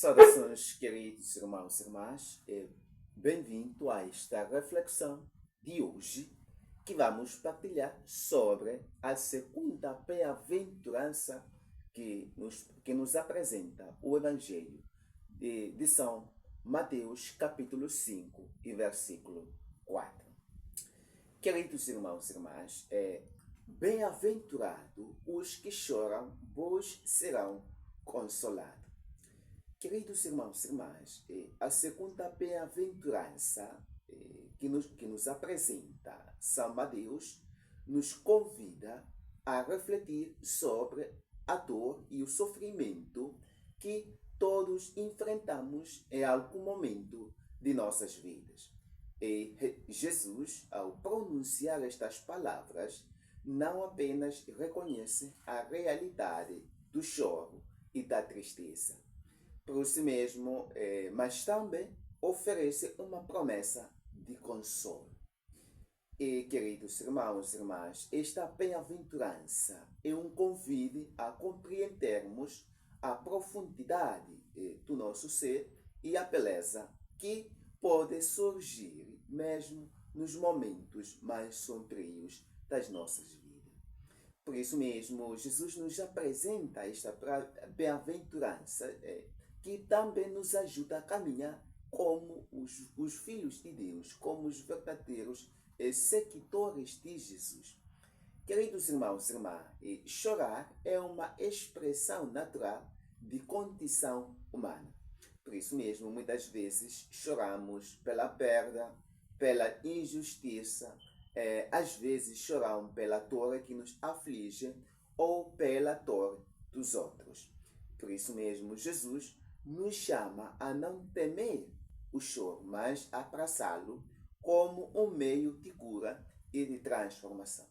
Saudações, queridos irmãos e irmãs, e bem-vindo a esta reflexão de hoje que vamos partilhar sobre a segunda bem-aventurança que nos apresenta o Evangelho de São Mateus, capítulo 5 e versículo 4. Queridos irmãos e irmãs, bem-aventurado os que choram, pois serão consolados. Queridos irmãos e irmãs, a segunda bem-aventurança que nos apresenta São Mateus nos convida a refletir sobre a dor e o sofrimento que todos enfrentamos em algum momento de nossas vidas. E Jesus, ao pronunciar estas palavras, não apenas reconhece a realidade do choro e da tristeza, por isso mesmo, mas também oferece uma promessa de consolo. E, queridos irmãos e irmãs, esta bem-aventurança é um convite a compreendermos a profundidade do nosso ser e a beleza que pode surgir mesmo nos momentos mais sombrios das nossas vidas. Por isso mesmo, Jesus nos apresenta esta bem-aventurança que também nos ajuda a caminhar como os filhos de Deus, como os verdadeiros seguidores de Jesus. Queridos irmãos e irmãs, chorar é uma expressão natural de condição humana. Por isso mesmo, muitas vezes choramos pela perda, pela injustiça, às vezes choramos pela dor que nos aflige ou pela dor dos outros. Por isso mesmo, Jesus nos chama a não temer o choro, mas a abraçá-lo como um meio de cura e de transformação.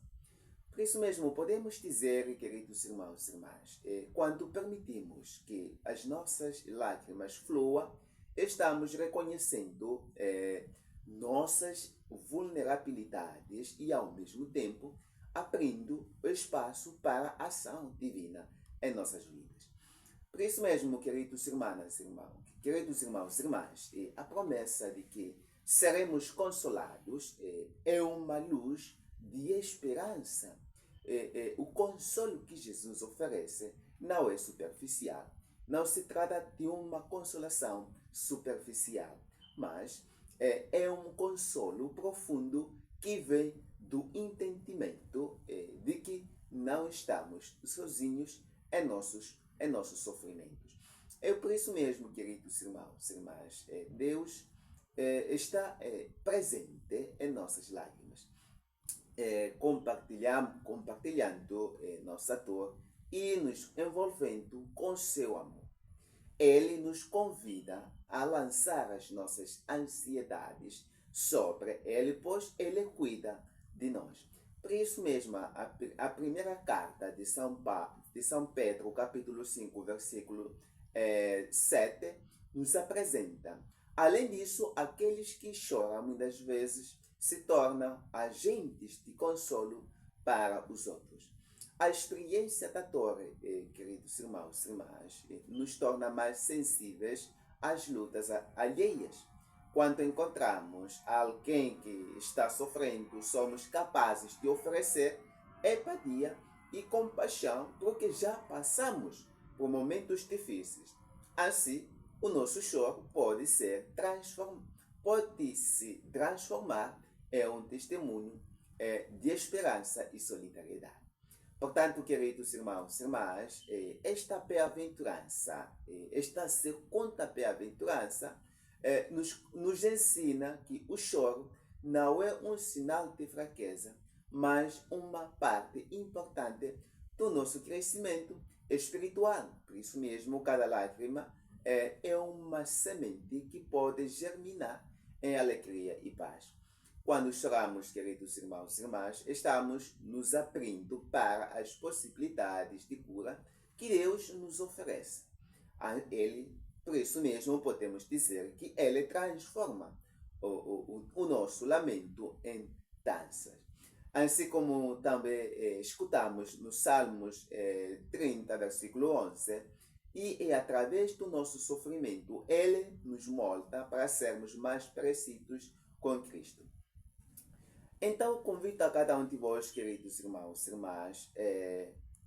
Por isso mesmo, podemos dizer, queridos irmãos e irmãs, quando permitimos que as nossas lágrimas fluam, estamos reconhecendo nossas vulnerabilidades e, ao mesmo tempo, abrindo espaço para a ação divina em nossas vidas. Por isso mesmo, queridos irmãos e irmãs, a promessa de que seremos consolados é uma luz de esperança. O consolo que Jesus oferece não é superficial. Não se trata de uma consolação superficial, mas é um consolo profundo que vem do entendimento de que não estamos sozinhos em nossos sofrimentos. É por isso mesmo, queridos irmãos e irmãs, Deus está presente em nossas lágrimas, compartilhando nossa dor e nos envolvendo com seu amor. Ele nos convida a lançar as nossas ansiedades sobre ele, pois ele cuida de nós. Por isso mesmo, a primeira carta de São Pedro, capítulo 5, versículo 7, nos apresenta: além disso, aqueles que choram muitas vezes se tornam agentes de consolo para os outros. A experiência da dor, queridos irmãos e irmãs, nos torna mais sensíveis às lutas alheias. Quando encontramos alguém que está sofrendo, somos capazes de oferecer empatia e compaixão porque já passamos por momentos difíceis. Assim, o nosso choro pode se transformar em um testemunho de esperança e solidariedade. Portanto, queridos irmãos e irmãs, esta bem-aventurança, esta segunda bem-aventurança, nos ensina que o choro não é um sinal de fraqueza, mas uma parte importante do nosso crescimento espiritual. Por isso mesmo, cada lágrima é uma semente que pode germinar em alegria e paz. Quando choramos, queridos irmãos e irmãs, estamos nos abrindo para as possibilidades de cura que Deus nos oferece. Por isso mesmo, podemos dizer que Ele transforma o nosso lamento em danças. Assim como também escutamos no Salmos 30, versículo 11, e é através do nosso sofrimento Ele nos molda para sermos mais parecidos com Cristo. Então, convido a cada um de vós, queridos irmãos e irmãs,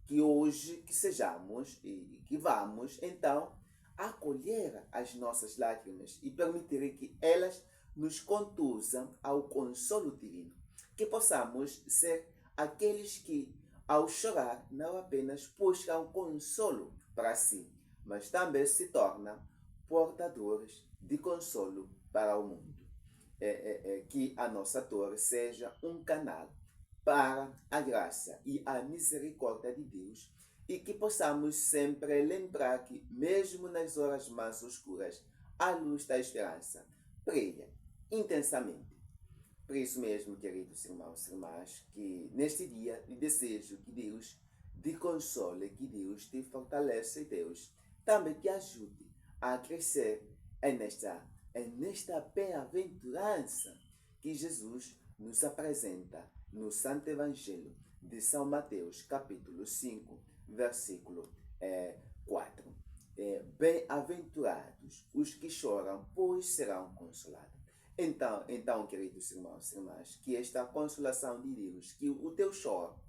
que hoje que sejamos e que vamos, então, acolher as nossas lágrimas e permitir que elas nos conduzam ao consolo divino. Que possamos ser aqueles que, ao chorar, não apenas buscam consolo para si, mas também se tornam portadores de consolo para o mundo. Que a nossa dor seja um canal para a graça e a misericórdia de Deus e que possamos sempre lembrar que, mesmo nas horas mais escuras, a luz da esperança brilha intensamente. Por isso mesmo, queridos irmãos e irmãs, que neste dia eu desejo que Deus te console, que Deus te fortaleça e Deus também te ajude a crescer nesta bem-aventurança que Jesus nos apresenta no Santo Evangelho de São Mateus, capítulo 5, versículo 4. Bem-aventurados os que choram, pois serão consolados. Então, queridos irmãos e irmãs, que esta consolação de Deus, que o teu choro,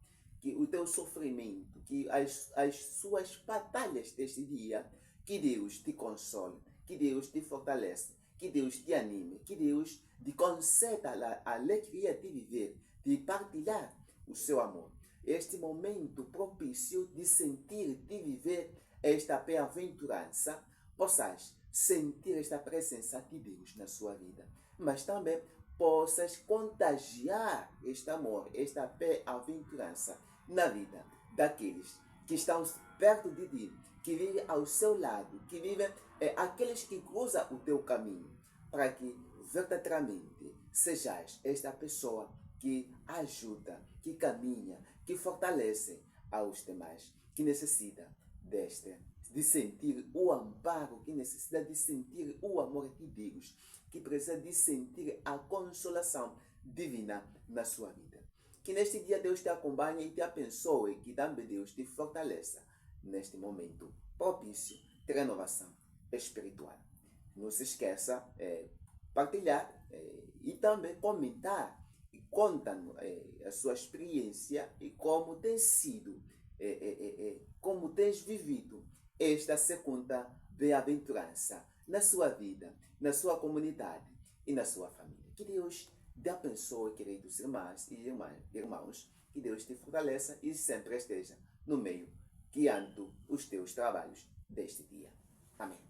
que o teu sofrimento, que as suas batalhas deste dia, que Deus te console, que Deus te fortaleça, que Deus te anime, que Deus te conceda a alegria de viver, de partilhar o seu amor. Este momento propício de sentir, de viver esta bem-aventurança, possas sentir esta presença de Deus na sua vida, mas também possas contagiar este amor, esta bem-aventurança na vida daqueles que estão perto de ti, que vivem ao seu lado, que vivem aqueles que cruzam o teu caminho, para que verdadeiramente sejais esta pessoa que ajuda, que caminha, que fortalece aos demais, que necessita de sentir o amparo, que necessita de sentir o amor de Deus, que precisa de sentir a consolação divina na sua vida. Que neste dia Deus te acompanhe e te abençoe, que também Deus te fortaleça neste momento propício de renovação espiritual. Não se esqueça partilhar e também comentar e conta-nos a sua experiência e como tem sido, como tens vivido esta segunda bem-aventurança na sua vida, na sua comunidade e na sua família. Que Deus te abençoe, queridos irmãs e irmãos, que Deus te fortaleça e sempre esteja no meio, guiando os teus trabalhos deste dia. Amém.